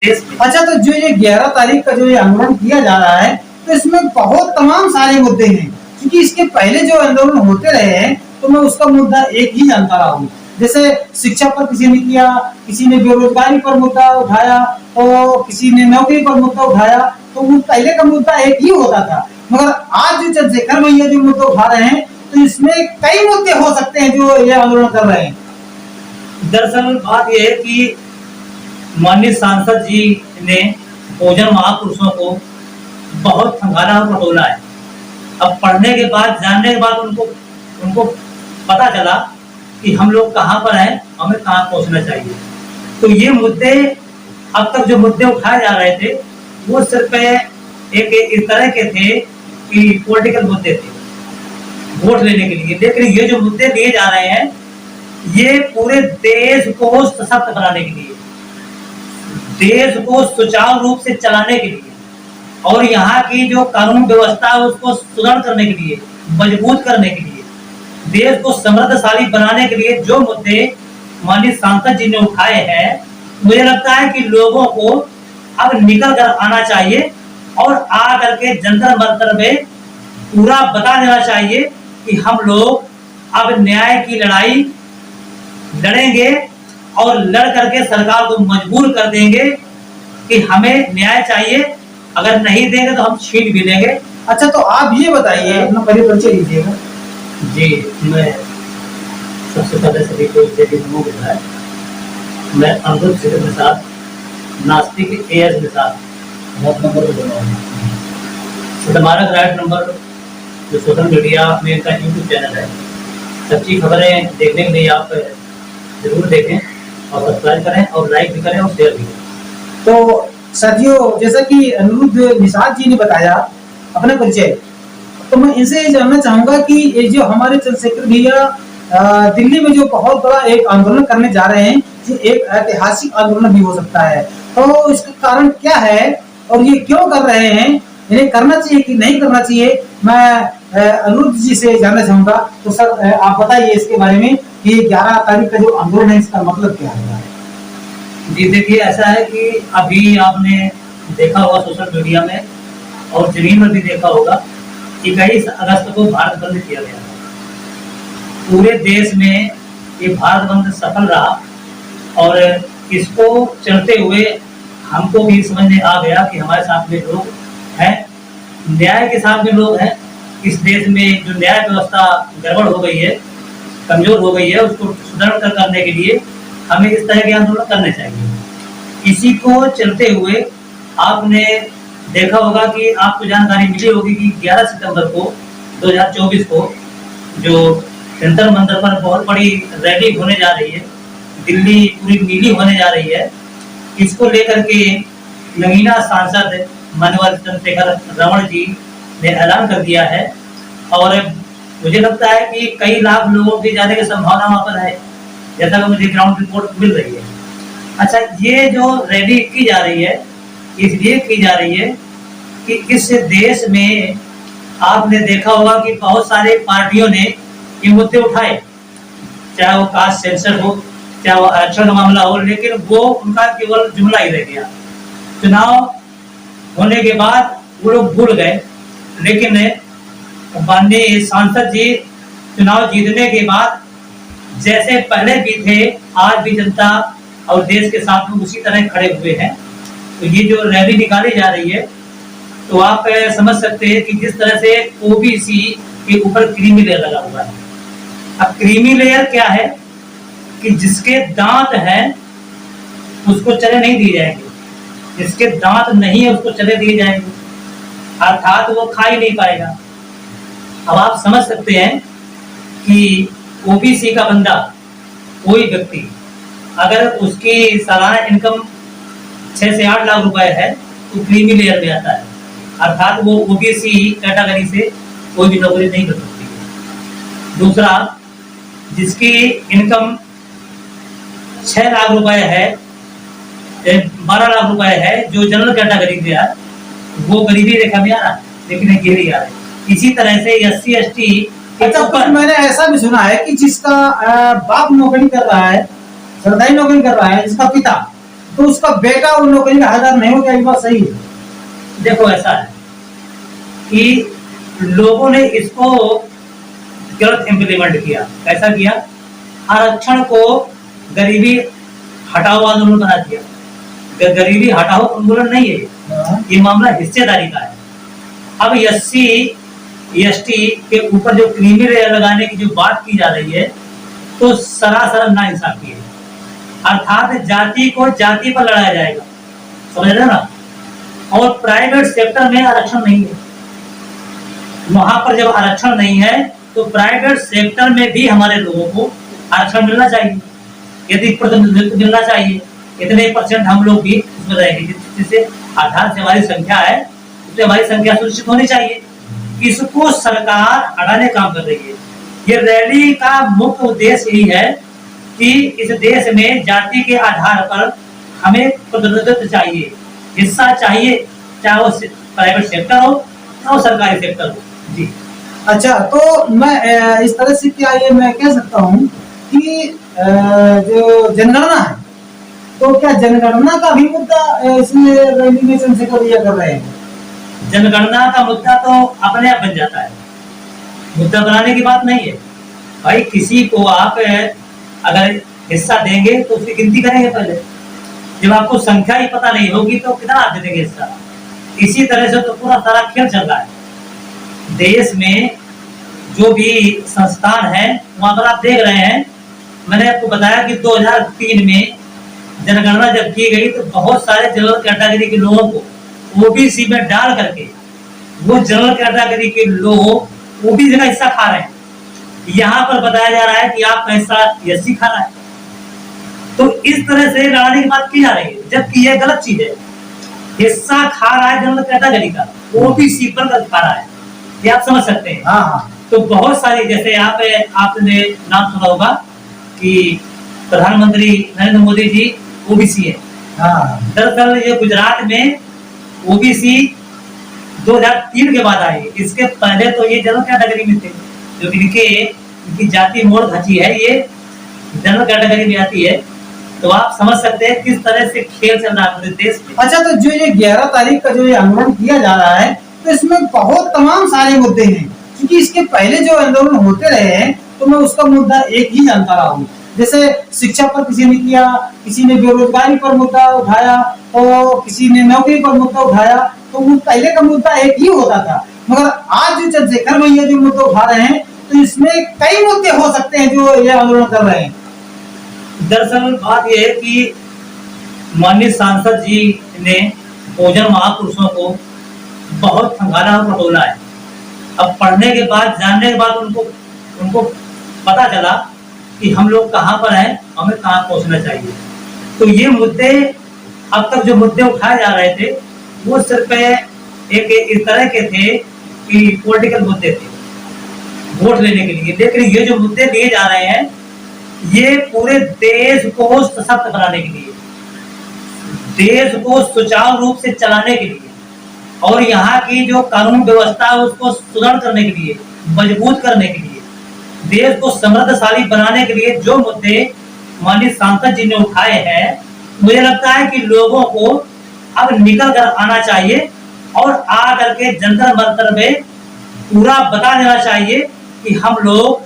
देश में। अच्छा, तो जो ये 11 तारीख का जो ये आंदोलन किया जा रहा है, तो इसमें बहुत तमाम सारे मुद्दे हैं, क्योंकि इसके पहले जो आंदोलन होते रहे हैं तो मैं उसका मुद्दा एक ही जानता रहा हूँ। जैसे शिक्षा पर किसी ने किया, किसी ने बेरोजगारी पर मुद्दा उठाया, तो किसी ने नौकरी पर मुद्दा उठाया, तो वो पहले का मुद्दा एक ही होता था। मगर आज जो चंद्रशेखर भैया जो मुद्दा उठा रहे हैं, तो इसमें कई मुद्दे हो सकते हैं जो ये आंदोलन कर रहे हैं। दरअसल बात यह है कि माननीय सांसद जी ने भोजन महापुरुषों को बहुत खंगाला और पटोला है। अब पढ़ने के बाद, जानने के बाद उनको पता चला कि हम लोग कहाँ पर हैं, हमें कहाँ पहुंचना चाहिए। तो ये मुद्दे, अब तक जो मुद्दे उठाए जा रहे थे वो सिर्फ एक इस तरह के थे कि पॉलिटिकल मुद्दे थे, वोट लेने के लिए। लेकिन ये जो मुद्दे दिए जा रहे हैं ये पूरे देश को सशक्त बनाने के लिए, देश को सुचारू रूप से चलाने के लिए और यहाँ की जो कानून व्यवस्था है उसको सुदृढ़ करने के लिए, मजबूत करने के लिए, देश को समृद्धशाली बनाने के लिए जो मुद्दे माननीय सांसद जी ने उठाए हैं, मुझे लगता है कि लोगों को अब निकल कर आना चाहिए और आ करके जंतर मंतर में पूरा बता देना चाहिए कि हम लोग अब न्याय की लड़ाई लड़ेंगे और लड़ करके सरकार को मजबूर कर देंगे कि हमें न्याय चाहिए, अगर नहीं देंगे तो हम छीन भी लेंगे। अच्छा, तो आप ये बताइए, अपना परिचय दीजिएगा। जी, मैं सबसे पहले सभी को नमो बुधाए। मैं अमृत सिंह प्रसाद, नास्तिक एएस निषाद, नंबर सदमारक राइट नंबर, जो सोशल मीडिया में इनका यूट्यूब चैनल है। सच्ची खबरें देखने के लिए आप जरूर देखें और सब्सक्राइब करें और लाइक भी करें और शेयर भी करें। तो साथियों, जैसा कि अनिरुद्ध निषाद जी ने बताया अपना परिचय, तो मैं इनसे ये जानना चाहूंगा कि ये जो हमारे चंद्रशेखर भैया दिल्ली में जो बहुत बड़ा एक आंदोलन करने जा रहे हैं, ये एक ऐतिहासिक आंदोलन भी हो सकता है, तो इसका कारण क्या है और ये क्यों कर रहे हैं, इन्हें करना चाहिए कि नहीं करना चाहिए, मैं अनिरुद्ध जी से जानना चाहूंगा। तो सर, आप बताइए इसके बारे में कि 11 तारीख का जो आंदोलन है इसका मतलब क्या है। जी देखिए, ऐसा है कि अभी आपने देखा होगा सोशल मीडिया में और जमीन में भी देखा होगा कि 21 अगस्त को भारत बंद किया गया। पूरे देश में ये भारत बंद सफल रहा और इसको चलते हुए हमको भी समझ में आ गया कि हमारे साथ में लोग हैं, न्याय के साथ में लोग हैं। इस देश में जो न्याय व्यवस्था गड़बड़ हो गई है, कमजोर हो गई है, उसको सुदृढ़ करने के लिए हमें इस तरह के आंदोलन करने चाहिए। इसी को चलते हुए आपने देखा होगा कि आपको जानकारी मिली होगी कि 11 सितंबर को 2024 को जो जंतर मंतर पर बहुत बड़ी रैली होने जा रही है, दिल्ली पूरी नीली होने जा रही है। इसको लेकर के नगीना सांसद माननीय चंद्रशेखर रमण जी ने ऐलान कर दिया है और मुझे लगता है कि कई लाख लोगों के जाने की संभावना वहां पर है, जैसा कि मुझे ग्राउंड रिपोर्ट मिल रही है। अच्छा, ये जो रैली की जा रही है इसलिए की जा रही है कि इस देश में आपने देखा होगा कि बहुत सारे पार्टियों ने ये मुद्दे उठाए, चाहे वो कास्ट सेंसर हो, चाहे वो आरक्षण का मामला हो, लेकिन वो उनका केवल जुमला ही रह गया। चुनाव होने के बाद वो लोग भूल गए, लेकिन माननीय सांसद जी चुनाव जीतने के बाद जैसे पहले भी थे, आज भी जनता और देश के साथ में उसी तरह खड़े हुए हैं। तो ये जो रैली निकाली जा रही है, तो आप समझ सकते हैं कि जिस तरह से ओबीसी के ऊपर क्रीमी लेयर लगा हुआ है। अब क्रीमी लेयर क्या है कि जिसके दांत हैं उसको चने नहीं दिए जाएंगे, जिसके दांत नहीं है उसको चने दिए जाएंगे, अर्थात वो खा ही नहीं पाएगा। अब आप समझ सकते हैं कि ओबीसी का बंदा, कोई व्यक्ति, अगर उसकी सालाना इनकम 6 से 8 लाख रुपए है तो क्रीमी लेयर में आता है, अर्थात वो ओबीसी कैटेगरी से कोई भी नौकरी नहीं कर सकती है। दूसरा, जिसकी इनकम 6 लाख रुपए है, 12 लाख रुपए है, जो जनरल कैटेगरी में है, वो गरीबी रेखा में आ रहा है, लेकिन ये नहीं आ रहा है। इसी तरह से SC ST। अच्छा, कुछ मैंने ऐसा भी सुना है कि जिसका बाप नौकरी कर रहा है, सरकारी नौकरी कर रहा है, जिसका पिता, तो उसका बेटा वो नौकरी का हकदार नहीं हो, क्या ये बात सही है? देखो ऐसा है कि लोगों ने इसको गलत इम्प्लीमेंट किया। कैसा किया? आरक्षण को गरीबी हटाओ आंदोलन बना दिया। गरीबी हटाओ आंदोलन नहीं है ये मामला हिस्सेदारी का है। अब एससी एसटी के ऊपर जो क्रीमी लेयर लगाने की जो बात की जा रही है, तो सरासर नाइंसाफी है। अर्थात जाति को जाति पर लड़ाया जाएगा, समझ रहे ना? और प्राइवेट सेक्टर में आरक्षण नहीं है। वहां पर जब आरक्षण नहीं है तो प्राइवेट सेक्टर में भी हमारे लोगों को आरक्षण मिलना चाहिए, यदि प्रतिनिधित्व मिलना चाहिए। इतने परसेंट हम लोग भी उसमें रहेंगे, जिससे आधार से हमारी संख्या है, उससे हमारी संख्या सुनिश्चित होनी चाहिए। इसको सरकार हटाने काम कर रही है। ये रैली का मुख्य उद्देश्य यही है कि इस देश में जाति के आधार पर हमें प्रतिनिधित्व चाहिए, हिस्सा चाहिए, चाहे वो प्राइवेट सेक्टर हो चाहे वो सरकारी सेक्टर हो। जी अच्छा, तो मैं इस तरह से क्या ये मैं कह सकता हूँ कि जो जनगणना है, तो क्या जनगणना का भी मुद्दा इसमें रैली में चंद्रशेखर भैया कर रहे हैं? जनगणना का मुद्दा तो अपने आप बन जाता है, मुद्दा बनाने की बात नहीं है भाई। किसी को आप अगर हिस्सा देंगे तो उसकी गिनती करेंगे पहले। जब आपको संख्या ही पता नहीं होगी तो कितना आप दे देंगे हिस्सा? इसी तरह से तो पूरा सारा खेल चल रहा है देश में। जो भी संस्थान है वहां पर आप देख रहे हैं, मैंने आपको बताया कि 2003 में जनगणना जब की गई तो बहुत सारे जनरल कैटेगरी के लोगों को ओबीसी में डाल करके वो जनरल कैटेगरी के लोग ओबीसी का हिस्सा खा रहे हैं। यहाँ पर बताया जा रहा है कि आपका हिस्सा एससी खा रहा है। तो इस तरह से लड़ाने की बात की जा रही है, जबकि यह गलत चीज है। हिस्सा खा रहा है जनरल कैटेगरी का, ओबीसी पर खा रहा है, ये आप समझ सकते हैं। हाँ हाँ। तो बहुत सारी, जैसे आपने नाम सुना होगा कि प्रधानमंत्री नरेंद्र मोदी जी ओबीसी है। हाँ। दरअसल ये गुजरात में ओबीसी 2003 के बाद आए। इसके पहले तो ये जनरल कैटेगरी में थे, जो इनकी जाति मोड़ धची है, ये जनरल कैटेगरी में आती है। तो आप समझ सकते हैं किस तरह से खेल चल रहा है पूरे देश में। अच्छा, तो जो ये 11 तारीख का जो ये आंदोलन किया जा रहा है, तो इसमें बहुत तमाम सारे मुद्दे हैं, क्योंकि इसके पहले जो आंदोलन होते रहे हैं तो मैं उसका मुद्दा एक ही जानता रहा हूँ। जैसे शिक्षा पर किसी ने किया, किसी ने बेरोजगारी पर मुद्दा उठाया, तो किसी ने नौकरी पर मुद्दा उठाया। तो वो पहले का मुद्दा एक ही होता था, मगर आज जो चंद्रशेखर भैया जो मुद्दा उठा रहे हैं, तो इसमें कई मुद्दे हो सकते हैं जो ये आंदोलन कर रहे हैं। दरअसल बात यह है कि माननीय सांसद जी ने बहुजन महापुरुषों को बहुत खंगाला और पटोला है। अब पढ़ने के बाद, जानने के बाद उनको पता चला कि हम लोग कहाँ पर हैं, हमें कहाँ पहुंचना चाहिए। तो ये मुद्दे, अब तक जो मुद्दे उठाए जा रहे थे वो सिर्फ एक इस तरह के थे कि पॉलिटिकल मुद्दे थे, वोट लेने के लिए। लेकिन ये जो मुद्दे लिए जा रहे हैं ये पूरे देश को सशक्त बनाने के लिए, देश को सुचारू रूप से चलाने के लिए, और यहाँ की जो कानून व्यवस्था है उसको सुदृढ़ करने के लिए, मजबूत करने के लिए, देश को समृद्धशाली बनाने के लिए जो मुद्दे माननीय सांसद जी ने उठाए हैं, मुझे लगता है कि लोगों को अब निकल कर आना चाहिए और आ करके जंतर मंतर में पूरा बता देना चाहिए कि हम लोग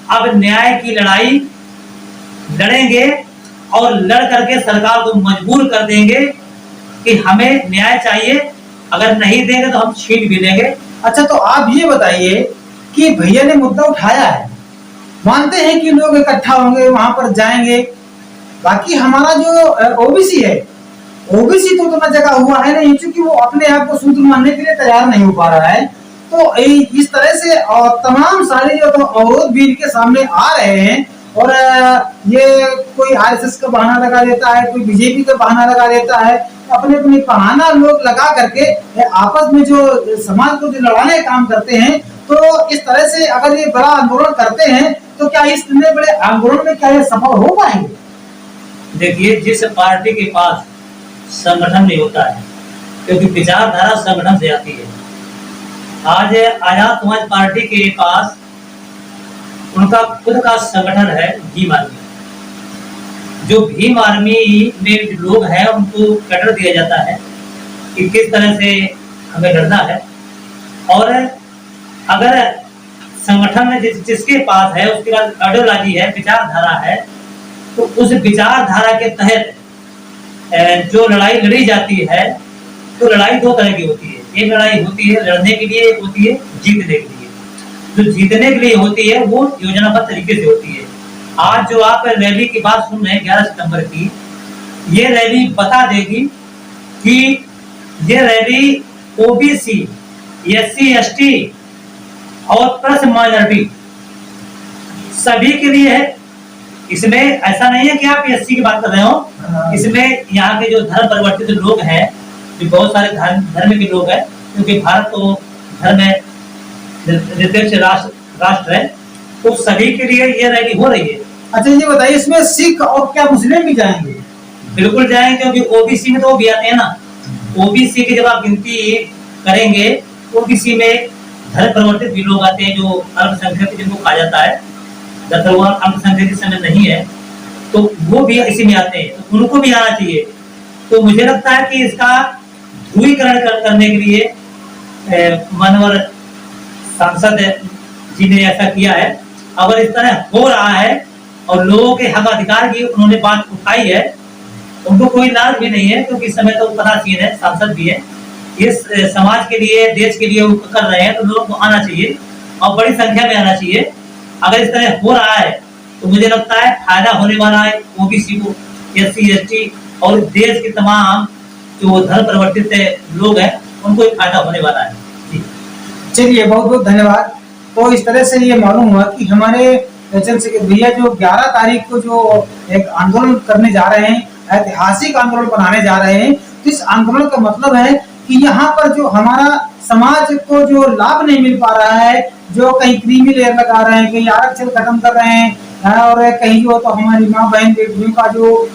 अब न्याय की लड़ाई लड़ेंगे और लड़ करके सरकार को मजबूर कर देंगे कि हमें न्याय चाहिए, अगर नहीं देंगे तो हम छीन भी देंगे। अच्छा, तो आप ये बताइए कि भैया ने मुद्दा उठाया है, मानते हैं कि लोग इकट्ठा होंगे, वहां पर जाएंगे, बाकी हमारा जो ओबीसी है, ओबीसी तो उतना जगह हुआ है नहीं, क्योंकि वो अपने आप को शूद्र मानने के लिए तैयार नहीं हो पा रहा है। तो इस तरह से और तमाम सारे जो तो अवरोध भी इनके सामने आ रहे हैं, और ये कोई आरएसएस का बहाना लगा देता है, कोई बीजेपी का बहाना लगा देता है, अपने अपने बहाना लोग लगा करके आपस में जो समाज को जो लड़ाने का काम करते हैं। तो इस तरह से अगर ये बड़ा आंदोलन करते हैं तो क्या इस इतने बड़े आंदोलन में क्या ये सफल हो पाएंगे? देखिए, जिस पार्टी के पास संगठन नहीं होता है, क्योंकि विचारधारा संगठन से आती है। आज आजाद समाज पार्टी के पास उनका खुद का संगठन है भीम आर्मी। जो भीम आर्मी में जो लोग हैं उनको कैडर दिया जाता है कि किस तरह से हमें लड़ना है। और अगर संगठन में जिसके पास है उसके पास आइडियोलॉजी है, विचारधारा है, तो उस विचारधारा के तहत जो लड़ाई लड़ी जाती है, तो लड़ाई दो तरह की होती है। एक लड़ाई होती है लड़ने के लिए, एक होती है जीतने के लिए। जो जीतने के लिए होती है वो योजनाबद्ध तरीके से होती है। आज जो आप रैली की बात सुन रहे हैं 11 सितंबर की, ये रैली बता देगी कि ये रैली ओबीसी, एससी, एसटी और प्लस माइनॉरिटी सभी के लिए है। इसमें ऐसा नहीं है कि आप एससी की बात कर रहे हो, इसमें यहाँ के जो धर्म परिवर्तित लोग हैं, जो बहुत सारे धर्म के लोग हैं, क्योंकि भारत तो धर्म निरपेक्ष राष्ट्र है, तो सभी के लिए ये रैली हो रही है। अच्छा ये बताइए, इसमें सिख और क्या मुस्लिम भी जाएंगे? बिल्कुल जाएंगे, क्योंकि ओबीसी में तो वो भी आते हैं ना। ओबीसी की जब आप गिनती करेंगे, ओबीसी में धर्म परिवर्तित भी लोग आते हैं, जो अल्पसंख्यक जिनको कहा जाता है। दरअसल वो अल्पसंख्यक इस समय नहीं है, तो वो भी इसी में आते हैं, तो उनको भी आना चाहिए। तो मुझे लगता है कि इसका ध्रुवीकरण करने के लिए मानवर सांसद जी ने ऐसा किया है। अगर इस तरह हो रहा है और लोगों के हक अधिकार की उन्होंने बात उठाई है, उनको कोई लाज भी नहीं है, क्योंकि इस समय तो पदासीन है, सांसद भी है, इस समाज के लिए, देश के लिए कर रहे हैं, तो लोगों को आना चाहिए और बड़ी संख्या में आना चाहिए। अगर इस तरह हो रहा है तो मुझे लगता है फायदा होने वाला है ओबीसी को, एससी, एसटी और देश के तमाम जो धर्म परिवर्तित लोग हैं उनको फायदा होने वाला है। चलिए बहुत बहुत धन्यवाद। तो इस तरह से ये मालूम हुआ कि हमारे चंद्रशेखर भैया जो 11 तारीख को जो एक आंदोलन करने जा रहे हैं, ऐतिहासिक आंदोलन बनाने जा रहे हैं, तो इस आंदोलन का मतलब है कि यहाँ पर जो हमारा समाज को जो लाभ नहीं मिल पा रहा है, जो कहीं क्रीमी लेयर लगा रहे हैं, कहीं आरक्षण खत्म कर रहे हैं, और कहीं जो तो हमारी माँ बहन बेटियों का जो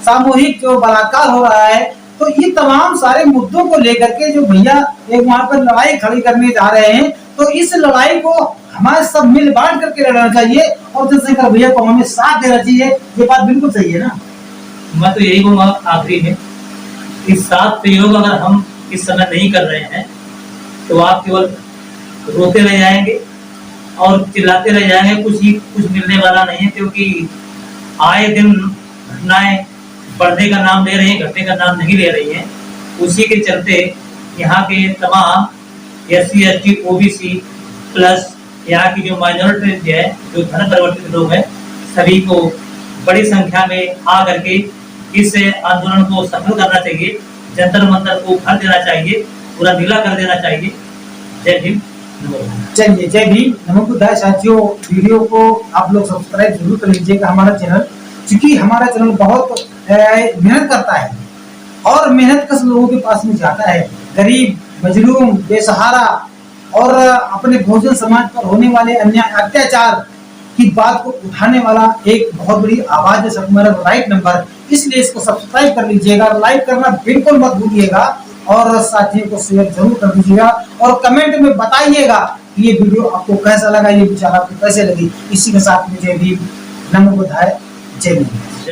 सामूहिक जो बलात्कार हो रहा है, तो ये तमाम सारे मुद्दों को लेकर के जो भैया एक वहां पर लड़ाई खड़ी करने जा रहे हैं, तो इस लड़ाई को हमारे सब मिल बांट करके लड़ना चाहिए और चंद्रशेखर भैया को हमें साथ देना चाहिए। ये बात बिल्कुल सही है ना? मैं तो यही कहूँगा आखिरी में, इस साथ प्रयोग अगर हम इस समय नहीं कर रहे हैं तो आप केवल रोते रह जाएंगे और चिल्लाते रह जाएंगे, कुछ मिलने वाला नहीं है। क्योंकि आए दिन घटनाएं बढ़ने का नाम ले रही हैं, घटने का नाम नहीं ले रही हैं। उसी के चलते यहाँ के तमाम एससी, एसटी, ओबीसी प्लस यहाँ की जो माइनॉरिटी है, जो धर्म परिवर्तित लोग हैं, सभी को बड़ी संख्या में आ करके इस आंदोलन को सफल करना चाहिए। जंतर मंतर को भर देना चाहिए, पूरा नीला कर देना चाहिए। जय भीम, नमो बुद्धाय। चलिए जय भीम, नमो बुद्धाय। साथियों, वीडियो को आप लोग सब्सक्राइब जरूर कर लीजिएगा हमारा चैनल, क्योंकि हमारा चैनल बहुत मेहनत करता है और मेहनत कश लोगों के पास में जाता है। गरीब, मजलूम, बेसहारा और अपने भोजन समाज पर होने वाले अन्याय, अत्याचार की बात को उठाने वाला एक बहुत बड़ी आवाज है हमारा राइट नंबर। इसलिए इसको सब्सक्राइब कर लीजिएगा, लाइक करना बिल्कुल मत भूलिएगा और साथियों को शेयर जरूर कर दीजिएगा और कमेंट में बताइएगा कि ये वीडियो आपको कैसा लगा, ये विचार आपको कैसे लगी। इसी के साथ में जय भीम, नमो बुद्धाय, जय भीम।